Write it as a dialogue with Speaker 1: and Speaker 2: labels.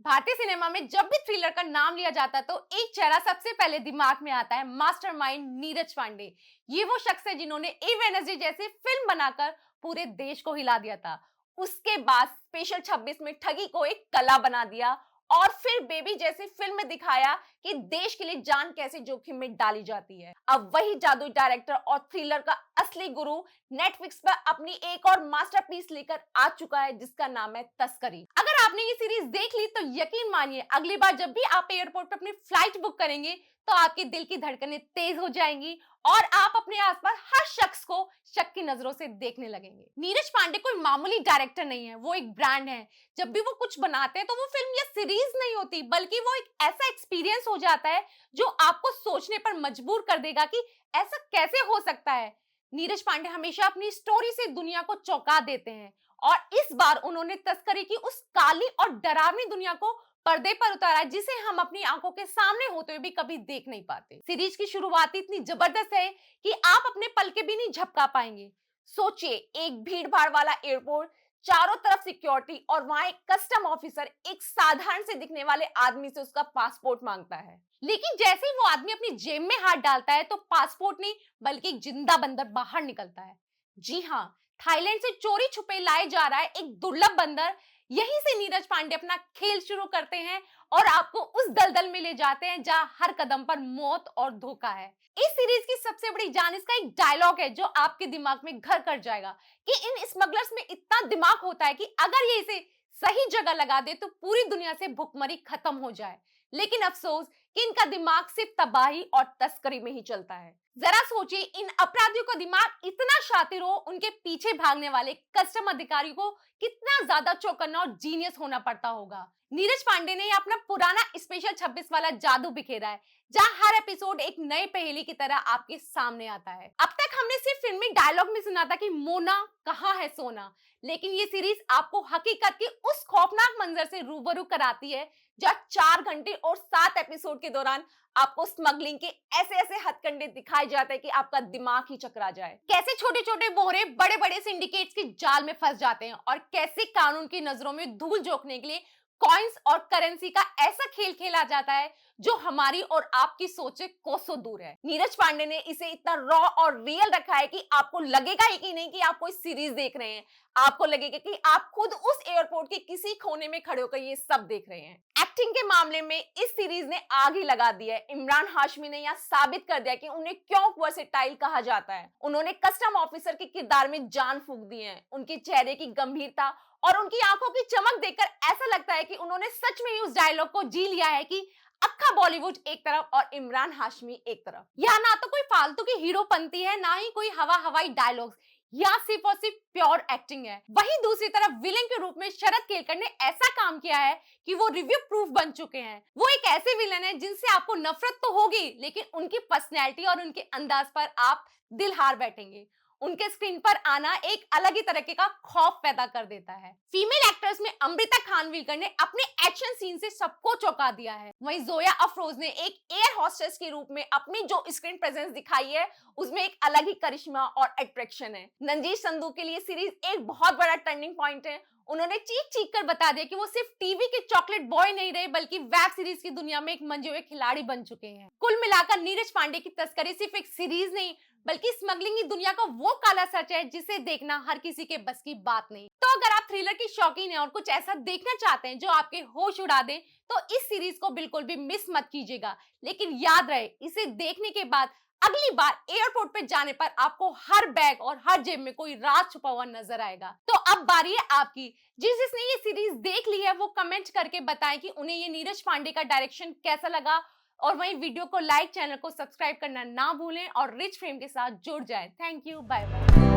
Speaker 1: भारतीय सिनेमा में जब भी थ्रिलर का नाम लिया जाता है तो एक चेहरा सबसे पहले दिमाग में आता है, मास्टरमाइंड नीरज पांडे। ये वो शख्स है जिन्होंने ए वेडनेसडे जैसी फिल्म बनाकर पूरे देश को हिला दिया था। उसके बाद स्पेशल 26 में ठगी को एक कला बना दिया और फिर बेबी जैसी फिल्म में दिखाया कि देश के लिए जान कैसे जोखिम में डाली जाती है। अब वही जादुई डायरेक्टर और थ्रिलर का असली गुरु नेटफ्लिक्स पर अपनी एक और मास्टरपीस लेकर आ चुका है जिसका नाम है तस्करी। अगर आपने ये सीरीज देख ली तो यकीन मानिए अगली बार जब भी आप एयरपोर्ट पर अपनी फ्लाइट बुक करेंगे तो आपके दिल की धड़कनें तेज हो जाएंगी और आप अपने आसपास हर शख्स को शक की नजरों से देखने लगेंगे। नीरज पांडे कोई मामूली डायरेक्टर नहीं है, वो एक ब्रांड है। जब भी वो कुछ बनाते हैं तो वो फिल्म या सीरीज नहीं होती बल्कि वो एक ऐसा एक्सपीरियंस हो जाता है जो आपको सोचने पर मजबूर कर देगा कि ऐसा कैसे हो सकता है। नीरज पांडे हमेशा अपनी स्टोरी से दुनिया को चौंका देते हैं और इस बार उन्होंने तस्करी की उस काली और डरावनी दुनिया को पर्दे पर उतारा जिसे हम अपनी आंखों के सामने होते हुए भी कभी देख नहीं पाते। सीरीज की शुरुआत इतनी जबरदस्त है कि आप अपने पल के भी नहीं झपका पाएंगे। सोचिए, एक भीड़ भाड़ वाला एयरपोर्ट, चारों तरफ सिक्योरिटी और वहां एक कस्टम ऑफिसर एक साधारण से दिखने वाले आदमी से उसका पासपोर्ट मांगता है। लेकिन जैसे ही वो आदमी अपनी जेब में हाथ डालता है तो पासपोर्ट नहीं बल्कि एक जिंदा बंदर बाहर निकलता है। जी हाँ, थाईलैंड से चोरी छुपे लाए जा रहा है एक दुर्लभ बंदर। यहीं से नीरज पांडे अपना खेल शुरू करते हैं और आपको उस दलदल में ले जाते हैं जहां हर कदम पर मौत और धोखा है। इस सीरीज की सबसे बड़ी जान इसका एक डायलॉग है जो आपके दिमाग में घर कर जाएगा कि इन स्मगलर्स में इतना दिमाग होता है कि अगर ये इसे सही जगह लगा दे तो पूरी दुनिया से भुखमरी खत्म हो जाए। लेकिन अफसोस कि इनका दिमाग सिर्फ तबाही और तस्करी में ही चलता है। जरा सोचिए, इन अपराधियों का दिमाग इतना शातिर हो, उनके पीछे भागने वाले कस्टम अधिकारी को कितना ज्यादा चौकन्ना और जीनियस होना पड़ता होगा। नीरज पांडे ने अपना पुराना स्पेशल 26 वाला जादू बिखेरा है जहां हर एपिसोड एक नए पहेली की तरह आपके सामने आता है। अब तक हमने सिर्फ फिल्मी डायलॉग में सुना था कि मोना कहाँ है सोना, लेकिन ये सीरीज आपको हकीकत के उस खौफनाक मंजर से रूबरू कराती है जहाँ 4 घंटे और 7 एपिसोड के दौरान आपको स्मगलिंग के ऐसे ऐसे हथकंडे दिखाए जाते हैं कि आपका दिमाग ही चकरा जाए। कैसे छोटे छोटे बोहरे बड़े बड़े सिंडिकेट्स के जाल में फंस जाते हैं और कैसे कानून की नजरों में धूल झोंकने के लिए कॉइन्स और करेंसी का ऐसा खेल खेला जाता है जो हमारी और आपकी सोच से कोसों दूर है। नीरज पांडे ने इसे इतना रॉ और रियल रखा है कि आपको लगेगा ही कि नहीं कि आप कोई सीरीज देख रहे हैं, आपको लगेगा कि आप खुद उस एयरपोर्ट के किसी कोने में खड़े होकर ये सब देख रहे हैं। एक्टिंग के मामले में इस सीरीज ने आग ही लगा दिया है। इमरान हाशमी ने यहाँ साबित कर दिया कि उन्हें क्यों वर्सेटाइल कहा जाता है। उन्होंने कस्टम ऑफिसर के किरदार में जान फूंक दी है। उनके चेहरे की गंभीरता और उनकी आंखों की चमक देखकर ऐसा लगता है कि उन्होंने सच में ही उस डायलॉग को जी लिया है कि अक्खा बॉलीवुड एक तरफ और इमरान हाशमी एक तरफ। यहाँ ना तो कोई फालतू की हीरोपंती है, ना ही कोई हवाई डायलॉग्स, यहाँ सिर्फ और सिर्फ प्योर एक्टिंग है। वहीं दूसरी तरफ विलेन के रूप में शरद केलकर ने ऐसा काम किया है कि वो रिव्यू प्रूफ बन चुके हैं। वो एक ऐसे विलेन है जिनसे आपको नफरत तो होगी लेकिन उनकी पर्सनैलिटी और उनके अंदाज पर आप दिल हार बैठेंगे। उनके स्क्रीन पर आना एक अलग ही तरीके का खौफ पैदा कर देता है। फीमेल एक्टर्स में अमृता खानविलकर ने अपने एक्शन सीन से सबको चौंका दिया है। वहीं जोया अफरोज ने एक एयर होस्टेस के रूप में अपनी जो स्क्रीन प्रेजेंस दिखाई है उसमें एक अलग ही करिश्मा और अट्रैक्शन है। नंजीश संधू के लिए सीरीज एक बहुत बड़ा टर्निंग पॉइंट है। उन्होंने चीख चीख कर बता दिया कि वो सिर्फ टीवी के चॉकलेट बॉय नहीं रहे बल्कि वेब सीरीज की दुनिया में एक मंजे हुए खिलाड़ी बन चुके हैं। कुल मिलाकर नीरज पांडे की तस्करी सिर्फ एक सीरीज नहीं बल्कि स्मगलिंग की दुनिया का वो काला सच है जिसे देखना हर किसी के बस की बात नहीं। तो अगर आप थ्रिलर की शौकीन हैं और कुछ ऐसा देखना चाहते हैं जो आपके होश उड़ा दे तो इस सीरीज को बिल्कुल भी मिस मत कीजिएगा। लेकिन याद रहे, इसे देखने के बाद अगली बार एयरपोर्ट पे जाने पर आपको हर बैग और हर जेब में कोई राज छुपा हुआ नजर आएगा। तो अब बारी है आपकी। जिसने ये सीरीज देख ली है वो कमेंट करके बताएं कि उन्हें ये नीरज पांडे का डायरेक्शन कैसा लगा और वहीं वीडियो को लाइक, चैनल को सब्सक्राइब करना ना भूलें और रिच फ्रेम के साथ जुड़ जाएं। Thank you, bye bye.